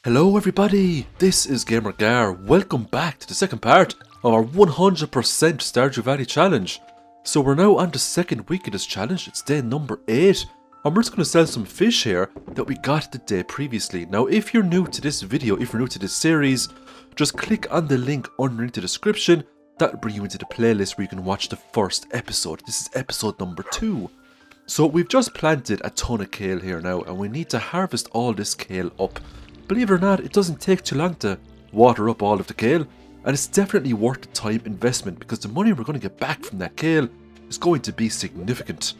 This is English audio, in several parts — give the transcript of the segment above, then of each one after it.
Hello everybody, this is Gamer Gar. Welcome back to the second part of our 100% Stardew Valley challenge. So we're now on the second week of this challenge, it's day number 8. And we're just going to sell some fish here that we got the day previously. Now if you're new to this video, if you're new to this series, just click on the link underneath the description. That'll bring you into the playlist where you can watch the first episode. This is episode number 2. So we've just planted a ton of kale here now and we need to harvest all this kale up. Believe it or not, it doesn't take too long to water up all of the kale, and it's definitely worth the time investment because the money we're going to get back from that kale is going to be significant.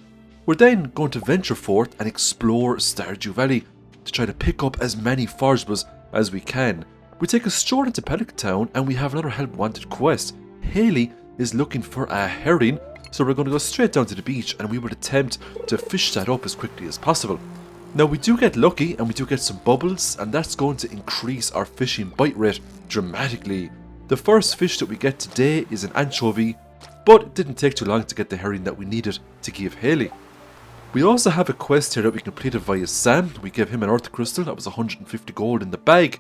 We're then going to venture forth and explore Stardew Valley to try to pick up as many forageables as we can. We take a stroll into Pelican Town and we have another help wanted quest. Haley is looking for a herring, so we're going to go straight down to the beach and we will attempt to fish that up as quickly as possible. Now we do get lucky and we do get some bubbles, and that's going to increase our fishing bite rate dramatically. The first fish that we get today is an anchovy, but it didn't take too long to get the herring that we needed to give Haley. We also have a quest here that we completed via Sam. We gave him an earth crystal, that was 150 gold in the bag.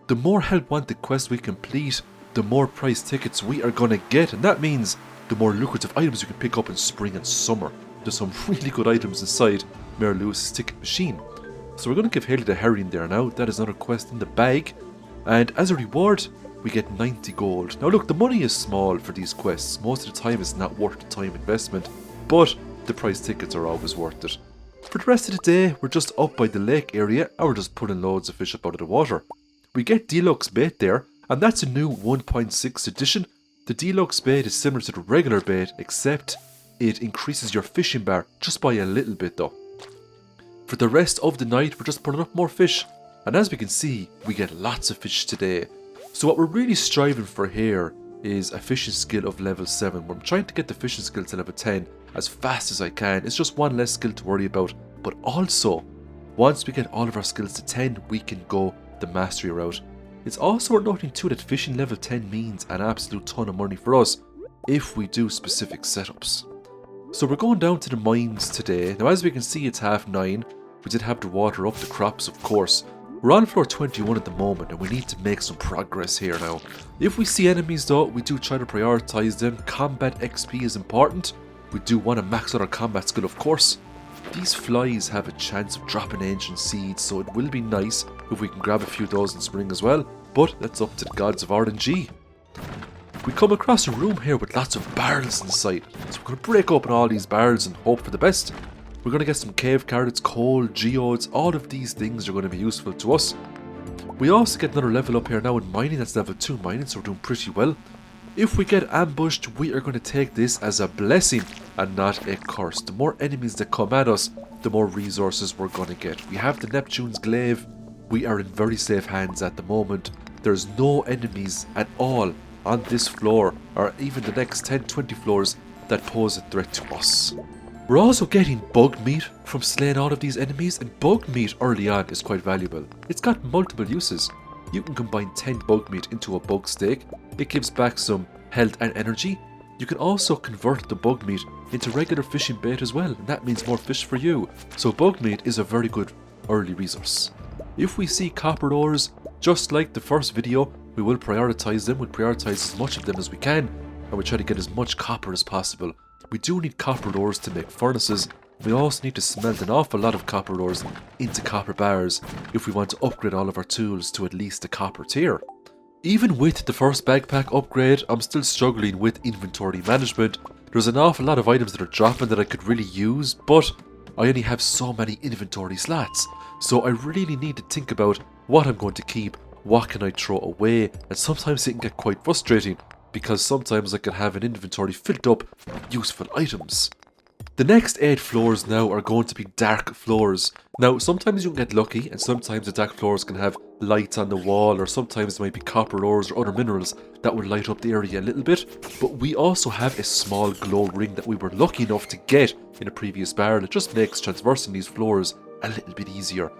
The more help wanted quests we complete, the more prize tickets we are going to get, and that means the more lucrative items you can pick up in spring and summer. There's some really good items inside Mayor Lewis's ticket machine. So we're going to give Haley the herring there now. That is another quest in the bag. And as a reward, we get 90 gold. Now look, the money is small for these quests. Most of the time it's not worth the time investment, but the prize tickets are always worth it. For the rest of the day, we're just up by the lake area and we're just pulling loads of fish up out of the water. We get deluxe bait there, and that's a new 1.6 edition. The deluxe bait is similar to the regular bait, except it increases your fishing bar just by a little bit though. For the rest of the night, we're just pulling up more fish, and as we can see, we get lots of fish today. So what we're really striving for here is a fishing skill of level 7. We're trying to get the fishing skill to level 10 as fast as I can. It's just one less skill to worry about, but also, once we get all of our skills to 10, we can go the mastery route. It's also worth noting too that fishing level 10 means an absolute ton of money for us if we do specific setups. So we're going down to the mines today. Now as we can see, it's 9:30. We did have to water up the crops, of course. We're on floor 21 at the moment and we need to make some progress here now. If we see enemies though, we do try to prioritise them. Combat XP is important. We do want to max out our combat skill, of course. These flies have a chance of dropping ancient seeds, so it will be nice if we can grab a few of those in spring as well, but that's up to the gods of RNG. We come across a room here with lots of barrels inside, so we're going to break open all these barrels and hope for the best. We're going to get some cave carrots, coal, geodes, all of these things are going to be useful to us. We also get another level up here now in mining, that's level 2 mining, so we're doing pretty well. If we get ambushed, we are going to take this as a blessing and not a curse. The more enemies that come at us, the more resources we're going to get. We have the Neptune's glaive, we are in very safe hands at the moment. There's no enemies at all on this floor, or even the next 10-20 floors, that pose a threat to us. We're also getting bug meat from slaying all of these enemies, and bug meat early on is quite valuable. It's got multiple uses. You can combine 10 bug meat into a bug steak. It gives back some health and energy. You can also convert the bug meat into regular fishing bait as well, and that means more fish for you. So bug meat is a very good early resource. If we see copper ores, just like the first video, we will prioritise them. We'll prioritise as much of them as we can, and we try to get as much copper as possible. We do need copper ores to make furnaces. We also need to smelt an awful lot of copper ores into copper bars if we want to upgrade all of our tools to at least the copper tier. Even with the first backpack upgrade, I'm still struggling with inventory management. There's an awful lot of items that are dropping that I could really use, but I only have so many inventory slots. So I really need to think about what I'm going to keep, what can I throw away, and sometimes it can get quite frustrating because sometimes I can have an inventory filled up with useful items. The next 8 floors now are going to be dark floors. Now sometimes you can get lucky and sometimes the dark floors can have lights on the wall, or sometimes there might be copper ores or other minerals that would light up the area a little bit. But we also have a small glow ring that we were lucky enough to get in a previous barrel. It just makes traversing these floors a little bit easier.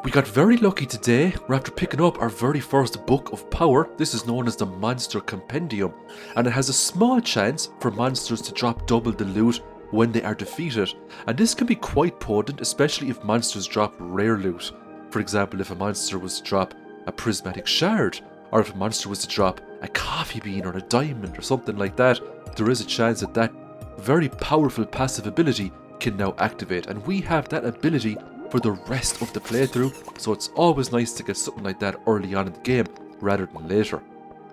We got very lucky today. We're after picking up our very first book of power. This is known as the Monster Compendium, and it has a small chance for monsters to drop double the loot when they are defeated, and this can be quite potent, especially if monsters drop rare loot. For example, if a monster was to drop a prismatic shard, or if a monster was to drop a coffee bean or a diamond or something like that, there is a chance that that very powerful passive ability can now activate, and we have that ability for the rest of the playthrough, so it's always nice to get something like that early on in the game rather than later.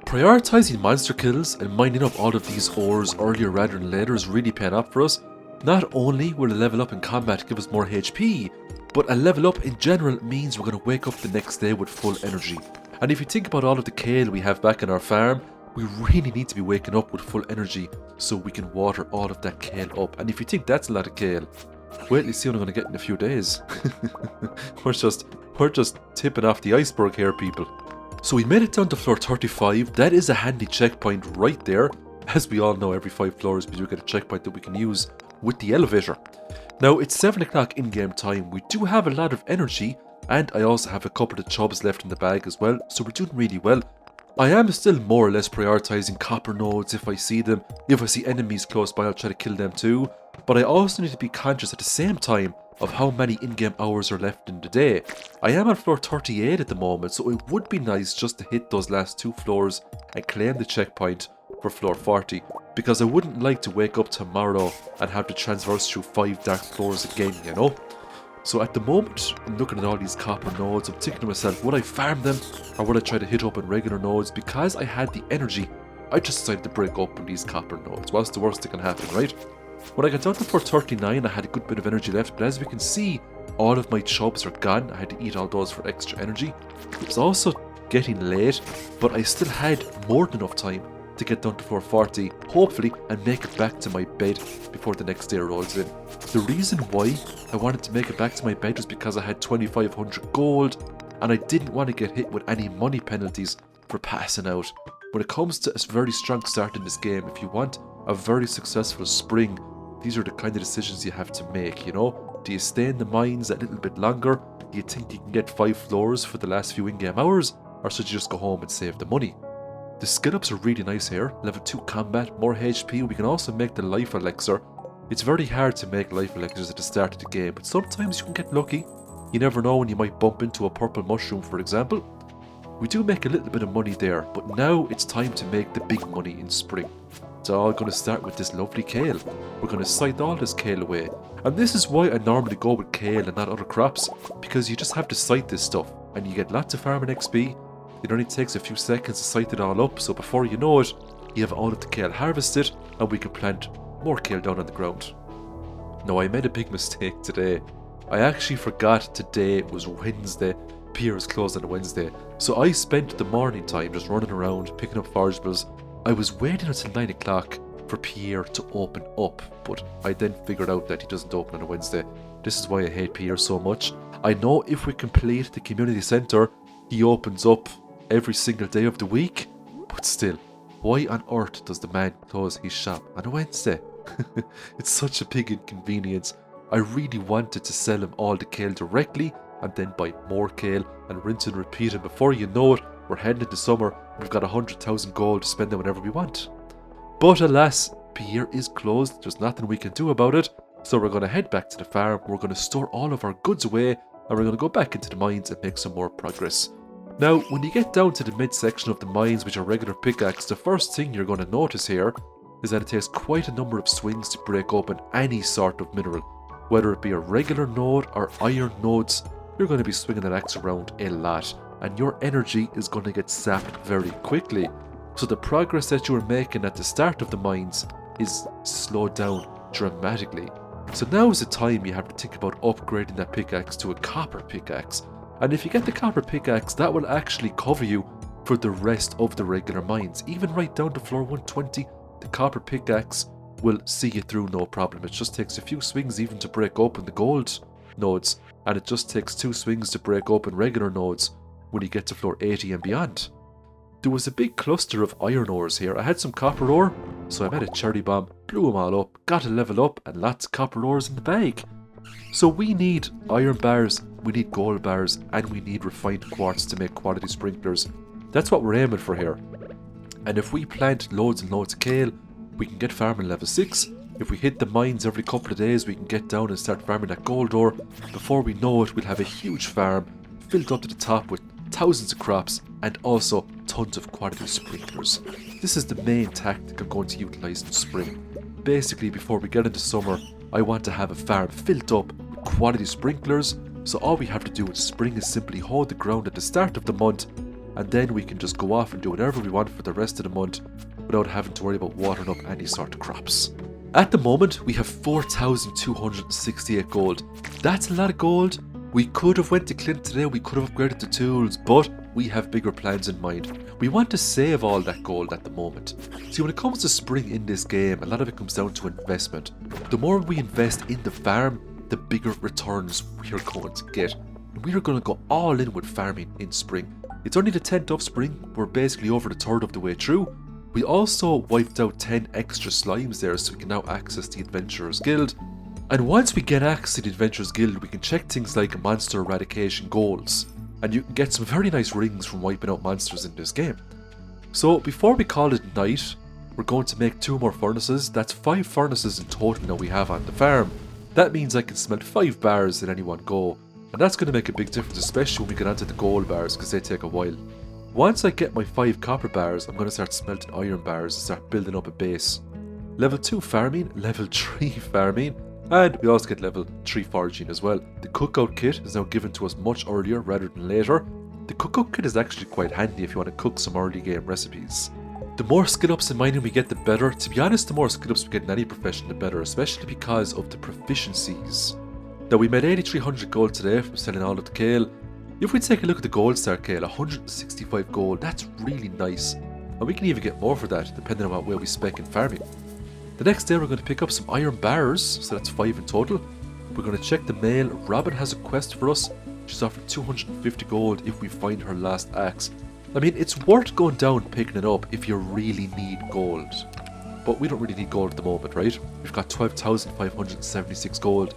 Prioritising monster kills and mining up all of these ores earlier rather than later is really paying off for us. Not only will a level up in combat give us more HP, but a level up in general means we're going to wake up the next day with full energy. And if you think about all of the kale we have back in our farm, we really need to be waking up with full energy so we can water all of that kale up. And if you think that's a lot of kale, wait till you see what I'm going to get in a few days. We're just tipping off the iceberg here, people. So we made it down to floor 35. That is a handy checkpoint right there. As we all know, every 5 floors we do get a checkpoint that we can use with the elevator. Now it's 7 o'clock in-game time. We do have a lot of energy, and I also have a couple of chubs left in the bag as well, so we're doing really well. I am still more or less prioritising copper nodes if I see them. If I see enemies close by, I'll try to kill them too. But I also need to be conscious at the same time of how many in-game hours are left in the day. I am on floor 38 at the moment, so it would be nice just to hit those last 2 floors and claim the checkpoint for floor 40, because I wouldn't like to wake up tomorrow and have to transverse through 5 dark floors again, you know? So at the moment, I'm looking at all these copper nodes, I'm thinking to myself, would I farm them or would I try to hit up on regular nodes? Because I had the energy, I just decided to break open these copper nodes. What's the worst that can happen, right? When I got down to floor 39, I had a good bit of energy left, but as we can see, all of my chubs are gone. I had to eat all those for extra energy. It was also getting late, but I still had more than enough time to get down to floor 40, hopefully, and make it back to my bed before the next day rolls in. The reason why I wanted to make it back to my bed was because I had 2,500 gold, and I didn't want to get hit with any money penalties for passing out. When it comes to a very strong start in this game, if you want a very successful spring, these are the kind of decisions you have to make, you know? Do you stay in the mines a little bit longer? Do you think you can get 5 floors for the last few in-game hours? Or should you just go home and save the money? The skill ups are really nice here. Level 2 combat, more HP. We can also make the life elixir. It's very hard to make life elixirs at the start of the game, but sometimes you can get lucky. You never know when you might bump into a purple mushroom, for example. We do make a little bit of money there, but now it's time to make the big money in spring. It's all going to start with this lovely kale. We're going to scythe all this kale away. And this is why I normally go with kale and not other crops, because you just have to scythe this stuff, and you get lots of farming XP. It only takes a few seconds to scythe it all up, so before you know it, you have all of the kale harvested, and we can plant more kale down on the ground. Now, I made a big mistake today. I actually forgot today was Wednesday. Pier is closed on a Wednesday, so I spent the morning time just running around, picking up forageables. I was waiting until 9 o'clock for Pierre to open up, but I then figured out that he doesn't open on a Wednesday. This is why I hate Pierre so much. I know if we complete the community centre, he opens up every single day of the week, but still, why on earth does the man close his shop on a Wednesday? It's such a big inconvenience. I really wanted to sell him all the kale directly and then buy more kale and rinse and repeat, and before you know it, we're heading into summer. We've got 100,000 gold to spend it whenever we want. But alas, Pierre is closed. There's nothing we can do about it. So we're going to head back to the farm. We're going to store all of our goods away, and we're going to go back into the mines and make some more progress. Now, when you get down to the midsection of the mines, which are regular pickaxe, the first thing you're going to notice here is that it takes quite a number of swings to break open any sort of mineral. Whether it be a regular node or iron nodes, you're going to be swinging that axe around a lot, and your energy is going to get sapped very quickly. So the progress that you were making at the start of the mines is slowed down dramatically. So now is the time you have to think about upgrading that pickaxe to a copper pickaxe. And if you get the copper pickaxe, that will actually cover you for the rest of the regular mines. Even right down to floor 120, the copper pickaxe will see you through no problem. It just takes a few swings even to break open the gold nodes, and it just takes 2 swings to break open regular nodes when you get to floor 80 and beyond. There was a big cluster of iron ores here. I had some copper ore, so I made a cherry bomb, blew them all up, got a level up, and lots of copper ores in the bag. So we need iron bars, we need gold bars, and we need refined quartz to make quality sprinklers. That's what we're aiming for here. And if we plant loads and loads of kale, we can get farming level 6. If we hit the mines every couple of days, we can get down and start farming that gold ore. Before we know it, we'll have a huge farm filled up to the top with thousands of crops, and also tons of quality sprinklers. This is the main tactic I'm going to utilise in spring. Basically, before we get into summer, I want to have a farm filled up with quality sprinklers, so all we have to do in spring is simply hold the ground at the start of the month, and then we can just go off and do whatever we want for the rest of the month without having to worry about watering up any sort of crops. At the moment, we have 4,268 gold. That's a lot of gold. We could have went to Clint today, we could have upgraded the tools, but we have bigger plans in mind. We want to save all that gold at the moment. See, when it comes to spring in this game, a lot of it comes down to investment. The more we invest in the farm, the bigger returns we are going to get. And we are going to go all in with farming in spring. It's only the 10th of spring, we're basically over the third of the way through. We also wiped out 10 extra slimes there, so we can now access the Adventurers Guild. And once we get access to the Adventurers Guild, we can check things like monster eradication goals. And you can get some very nice rings from wiping out monsters in this game. So before we call it night, we're going to make 2 more furnaces. That's 5 furnaces in total now we have on the farm. That means I can smelt 5 bars in any one go. And that's going to make a big difference, especially when we get onto the gold bars, because they take a while. Once I get my 5 copper bars, I'm going to start smelting iron bars and start building up a base. Level 2 farming, level 3 farming, and we also get level 3 foraging as well. The cookout kit is now given to us much earlier rather than later. The cookout kit is actually quite handy if you want to cook some early game recipes. The more skill ups in mining we get, the better. To be honest, the more skill ups we get in any profession, the better, especially because of the proficiencies. Now, we made 8,300 gold today from selling all of the kale. If we take a look at the gold star kale, 165 gold, that's really nice. And we can even get more for that, depending on what way we spec in farming. The next day we're going to pick up some iron bars, so that's 5 in total. We're going to check the mail. Robin has a quest for us. She's offered 250 gold if we find her last axe. I mean, it's worth going down and picking it up if you really need gold. But we don't really need gold at the moment, right? We've got 12,576 gold.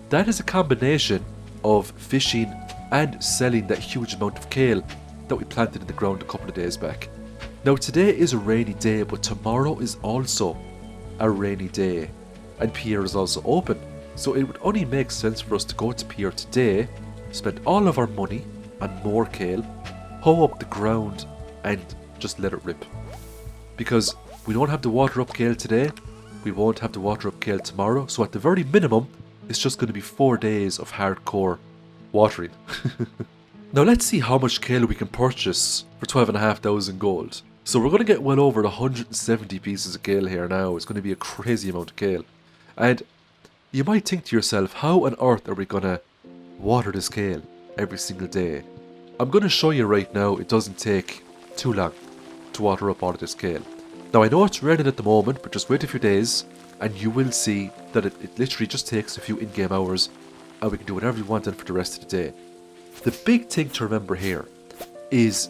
That is a combination of fishing and selling that huge amount of kale that we planted in the ground a couple of days back. Now, today is a rainy day, but tomorrow is also a rainy day, and Pierre is also open, so it would only make sense for us to go to Pierre today, spend all of our money on more kale, hoe up the ground, and just let it rip. Because we don't have to water up kale today, we won't have to water up kale tomorrow, so at the very minimum, it's just going to be 4 days of hardcore watering. Now let's see how much kale we can purchase for 12,500 gold. So we're going to get well over 170 pieces of kale here now. It's going to be a crazy amount of kale. And you might think to yourself, how on earth are we going to water this kale every single day? I'm going to show you right now. It doesn't take too long to water up all of this kale. Now I know it's raining at the moment, but just wait a few days and you will see that it literally just takes a few in-game hours and we can do whatever we want then for the rest of the day. The big thing to remember here is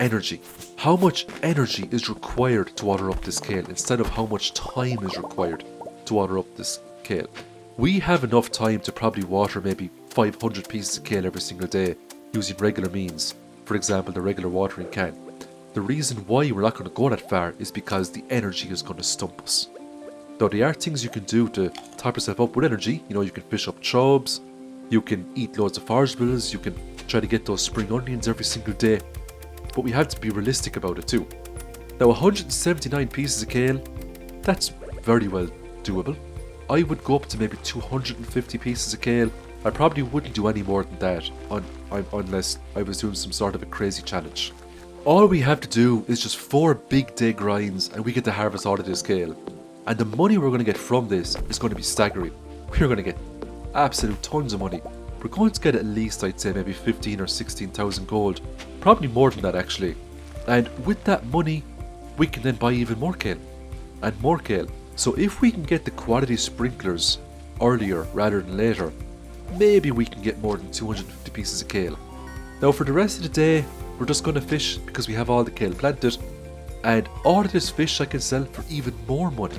energy. How much energy is required to water up this kale instead of how much time is required to water up this kale. We have enough time to probably water maybe 500 pieces of kale every single day using regular means, for example the regular watering can. The reason why we're not going to go that far is because the energy is going to stump us. Now there are things you can do to top yourself up with energy. You know, you can fish up chubs, you can eat loads of forageables, you can try to get those spring onions every single day, but we have to be realistic about it too. Now 179 pieces of kale, that's very well doable. I would go up to maybe 250 pieces of kale. I probably wouldn't do any more than that unless I was doing some sort of a crazy challenge. All we have to do is just 4 big day grinds and we get to harvest all of this kale. And the money we're going to get from this is going to be staggering. We're going to get absolute tons of money. We're going to get at least, I'd say, maybe 15 or 16,000 gold. Probably more than that actually. And with that money, we can then buy even more kale. And more kale. So if we can get the quality sprinklers earlier rather than later, maybe we can get more than 250 pieces of kale. Now for the rest of the day, we're just going to fish because we have all the kale planted. And all of this fish I can sell for even more money.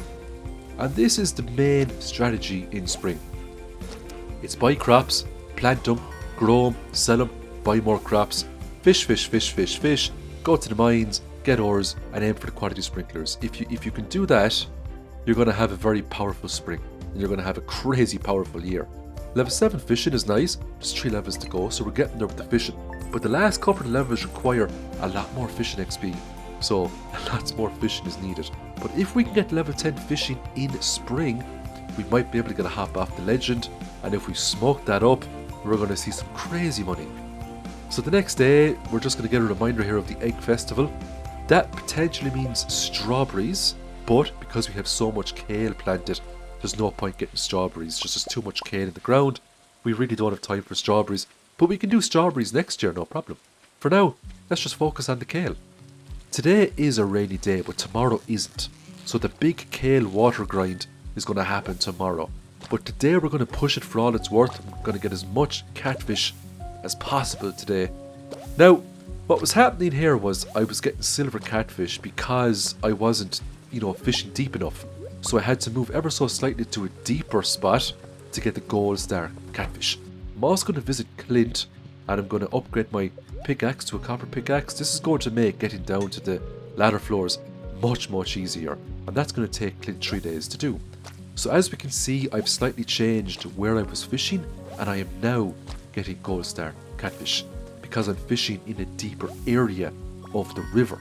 And this is the main strategy in spring. It's buy crops, plant them, grow them, sell them, buy more crops, fish, go to the mines, get ores, and aim for the quality sprinklers. If you can do that, you're going to have a very powerful spring. And you're going to have a crazy powerful year. Level 7 fishing is nice, just 3 levels to go, so we're getting there with the fishing. But the last couple of levels require a lot more fishing XP, so lots more fishing is needed. But if we can get level 10 fishing in spring, we might be able to get a hop off the legend, and if we smoke that up, we're going to see some crazy money. So the next day, we're just going to get a reminder here of the Egg Festival. That potentially means strawberries, but because we have so much kale planted, there's no point getting strawberries, just there's too much kale in the ground. We really don't have time for strawberries, but we can do strawberries next year, no problem. For now, let's just focus on the kale. Today is a rainy day, but tomorrow isn't. So the big kale water grind is going to happen tomorrow. But today we're going to push it for all it's worth. We're going to get as much catfish as possible today. Now, what was happening here was I was getting silver catfish because I wasn't, fishing deep enough. So I had to move ever so slightly to a deeper spot to get the gold star catfish. I'm also going to visit Clint, and I'm going to upgrade my pickaxe to a copper pickaxe. This is going to make getting down to the ladder floors much easier, and that's going to take Clint 3 days to do. So as we can see, I've slightly changed where I was fishing, and I am now getting gold star catfish because I'm fishing in a deeper area of the river.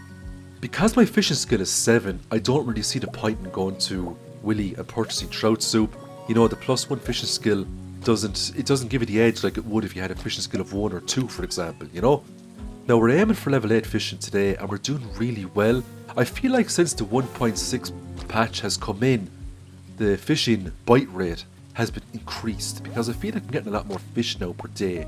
Because my fishing skill is 7, I don't really see the point in going to Willy and purchasing trout soup. The +1 fishing skill doesn't give it the edge like it would if you had a fishing skill of 1 or 2, for example, Now we're aiming for level 8 fishing today, and we're doing really well. I feel like since the 1.6 patch has come in, the fishing bite rate has been increased because I feel like I'm getting a lot more fish now per day.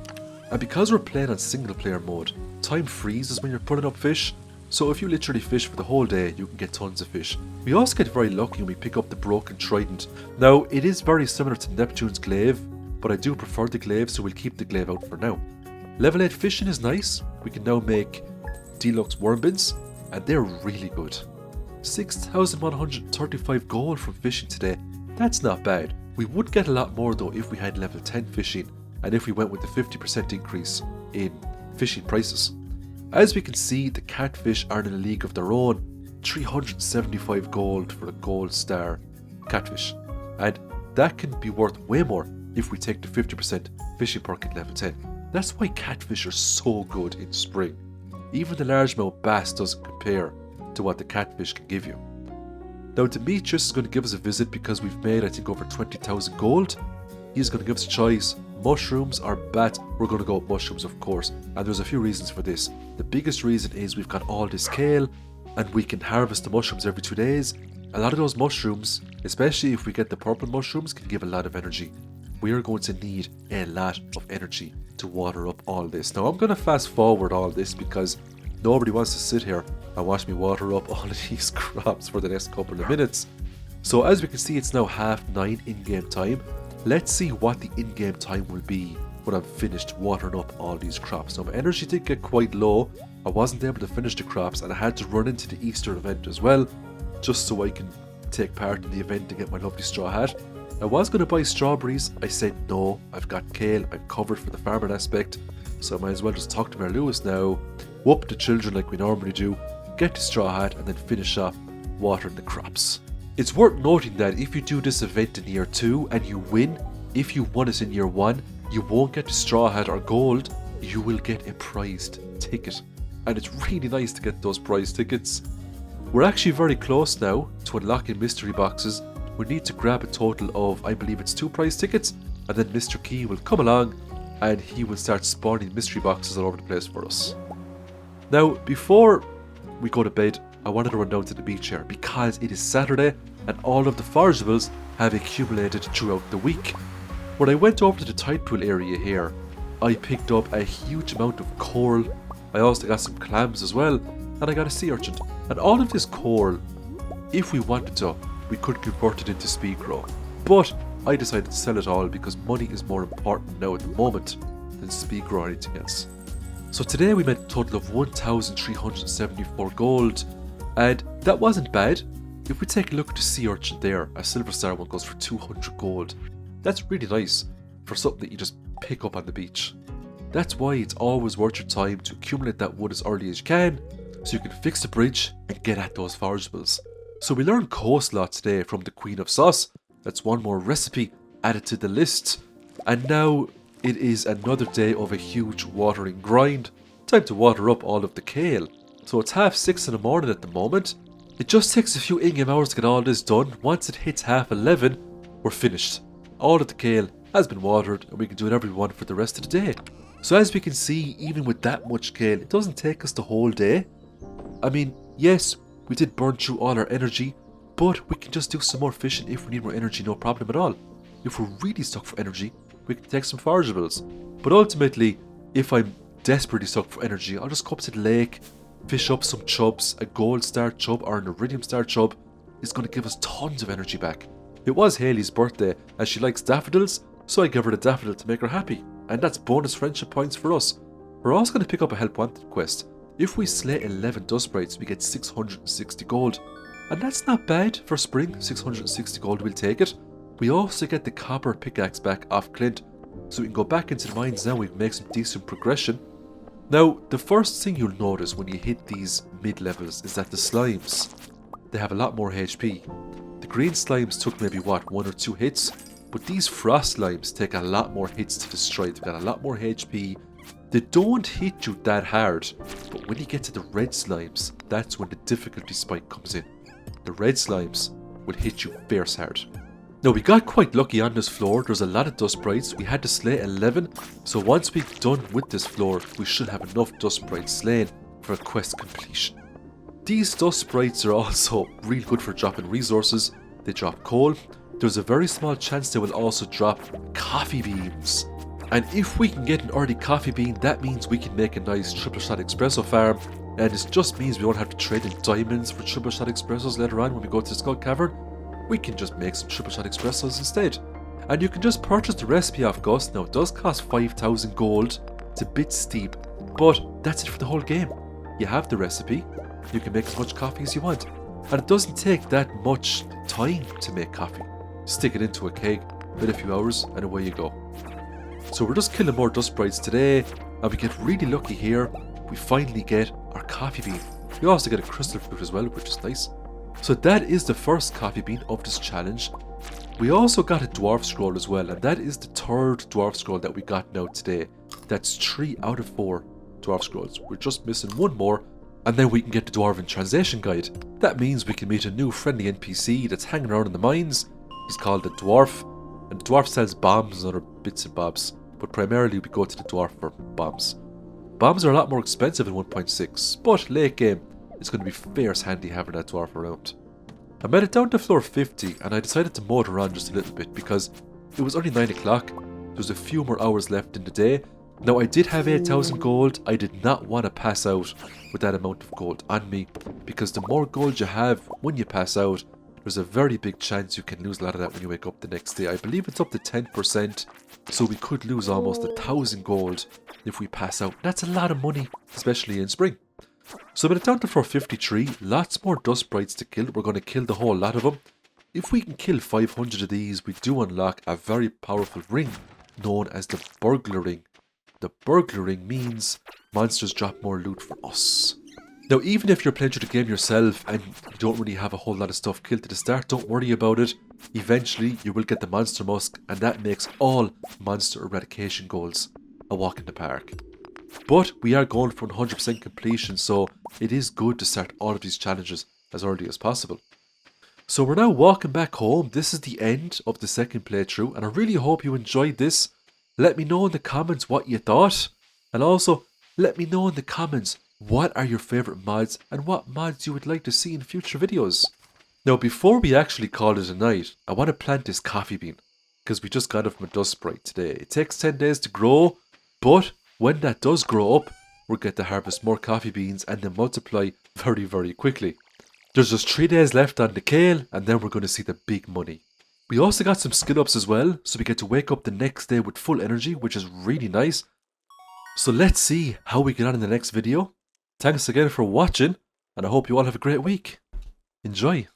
And because we're playing on single player mode, time freezes when you're putting up fish. So if you literally fish for the whole day, you can get tons of fish. We also get very lucky when we pick up the broken trident. Now, it is very similar to Neptune's glaive, but I do prefer the glaive, so we'll keep the glaive out for now. Level 8 fishing is nice. We can now make deluxe worm bins, and they're really good. 6,135 gold from fishing today. That's not bad. We would get a lot more though if we had level 10 fishing, and if we went with the 50% increase in fishing prices. As we can see, the catfish are in a league of their own. 375 gold for a gold star catfish, and that can be worth way more if we take the 50% fishing perk at level 10. That's why catfish are so good in spring. Even the largemouth bass doesn't compare to what the catfish can give you. Now Demetrius is going to give us a visit because we've made I think over 20,000 gold. He's going to give us a choice, mushrooms or bats. We're going to go with mushrooms, of course, and there's a few reasons for this. The biggest reason is we've got all this kale and we can harvest the mushrooms every 2 days. A lot of those mushrooms, especially if we get the purple mushrooms, can give a lot of energy. We are going to need a lot of energy to water up all this. Now I'm going to fast forward all this because nobody wants to sit here and watch me water up all of these crops for the next couple of minutes. So as we can see, it's now 9:30 in-game time. Let's see what the in-game time will be when I'm finished watering up all these crops. Now my energy did get quite low. I wasn't able to finish the crops and I had to run into the Easter event as well, just so I can take part in the event to get my lovely straw hat. I was going to buy strawberries. I said no, I've got kale, I'm covered for the farming aspect, so I might as well just talk to Mary Lewis now, whoop the children like we normally do, get the straw hat, and then finish off watering the crops. It's worth noting that if you do this event in year 2 and you win, if you won it in year 1, you won't get the straw hat or gold, you will get a prized ticket. And it's really nice to get those prize tickets. We're actually very close now to unlocking mystery boxes. We need to grab a total of, I believe it's 2 prize tickets, and then Mr. Key will come along and he will start spawning mystery boxes all over the place for us. Now, before we go to bed, I wanted to run down to the beach here because it is Saturday and all of the forageables have accumulated throughout the week. When I went over to the tide pool area here, I picked up a huge amount of coral. I also got some clams as well, and I got a sea urchin. And all of this coral, if we wanted to, we could convert it into speed grow. But I decided to sell it all because money is more important now at the moment than speed grow or anything else. So today we made a total of 1,374 gold, and that wasn't bad. If we take a look at the sea urchin there, a silver star one goes for 200 gold. That's really nice for something that you just pick up on the beach. That's why it's always worth your time to accumulate that wood as early as you can, so you can fix the bridge and get at those forageables. So we learned coleslaw today from the Queen of Sauce. That's one more recipe added to the list. And now it is another day of a huge watering grind. time to water up all of the kale. So it's 6:30 in the morning at the moment. It just takes a few in-game hours to get all this done. Once it hits 11:30, we're finished. All of the kale has been watered and we can do whatever we want for the rest of the day. So as we can see, even with that much kale, it doesn't take us the whole day. I mean, yes, we did burn through all our energy, but we can just do some more fishing if we need more energy, no problem at all. If we're really stuck for energy, we can take some forageables. But ultimately, if I'm desperately stuck for energy, I'll just go up to the lake, fish up some chubs. A gold star chub or an iridium star chub is going to give us tons of energy back. It was Hayley's birthday and she likes daffodils, so I gave her the daffodil to make her happy. And that's bonus friendship points for us. We're also going to pick up a help wanted quest. If we slay 11 dust sprites, we get 660 gold. And that's not bad for spring. 660 gold, we'll take it. We also get the copper pickaxe back off Clint, so we can go back into the mines now. We can make some decent progression. Now, the first thing you'll notice when you hit these mid-levels is that the slimes, they have a lot more HP. The green slimes took maybe, 1 or 2 hits, but these frost slimes take a lot more hits to destroy. They've got a lot more HP. They don't hit you that hard, but when you get to the red slimes, that's when the difficulty spike comes in. The red slimes will hit you fierce hard. Now, we got quite lucky on this floor. There's a lot of dust sprites. We had to slay 11, so once we're done with this floor, we should have enough dust sprites slain for a quest completion. These dust sprites are also real good for dropping resources. They drop coal. There's a very small chance they will also drop coffee beans. And if we can get an early coffee bean, that means we can make a nice triple shot espresso farm. And it just means we won't have to trade in diamonds for triple shot espressos later on when we go to the Skull Cavern. We can just make some triple shot espressos instead. And you can just purchase the recipe off Gus. Now, it does cost 5,000 gold. It's a bit steep, but that's it for the whole game. You have the recipe. You can make as much coffee as you want. And it doesn't take that much time to make coffee. Stick it into a keg, wait a few hours, and away you go. So we're just killing more dust sprites today, and we get really lucky here. We finally get our coffee bean. We also get a crystal fruit as well, which is nice. So that is the first coffee bean of this challenge. We also got a dwarf scroll as well, and that is the 3rd dwarf scroll that we got now today. That's 3 out of 4 dwarf scrolls. We're just missing 1 more, and then we can get the Dwarven Translation Guide. That means we can meet a new friendly NPC that's hanging around in the mines. He's called the Dwarf, and the Dwarf sells bombs and other bits and bobs, but primarily we go to the Dwarf for bombs. Bombs are a lot more expensive in 1.6, but late game, it's going to be fierce handy having that Dwarf around. I made it down to floor 50 and I decided to motor on just a little bit because it was only 9 o'clock. There was a few more hours left in the day. Now, I did have 8,000 gold. I did not want to pass out with that amount of gold on me, because the more gold you have when you pass out, there's a very big chance you can lose a lot of that when you wake up the next day. I believe it's up to 10%, so we could lose almost 1,000 gold if we pass out. That's a lot of money, especially in spring. So when it's down to floor 53, lots more dust sprites to kill. We're going to kill the whole lot of them. If we can kill 500 of these, we do unlock a very powerful ring known as the Burglar Ring. The Burglar Ring means monsters drop more loot for us. Now, even if you're playing through the game yourself and you don't really have a whole lot of stuff killed at the start, don't worry about it. Eventually, you will get the Monster Musk, and that makes all monster eradication goals a walk in the park. But we are going for 100% completion, so it is good to start all of these challenges as early as possible. So we're now walking back home. This is the end of the second playthrough, and I really hope you enjoyed this. Let me know in the comments what you thought, and also let me know in the comments what are your favourite mods and what mods you would like to see in future videos. Now, before we actually call it a night, I want to plant this coffee bean, because we just got it from a dust sprite today. It takes 10 days to grow, but when that does grow up, we'll get to harvest more coffee beans and they multiply very, very quickly. There's just 3 days left on the kale, and then we're going to see the big money. We also got some skill ups as well, so we get to wake up the next day with full energy, which is really nice. So let's see how we get on in the next video. Thanks again for watching, and I hope you all have a great week. Enjoy!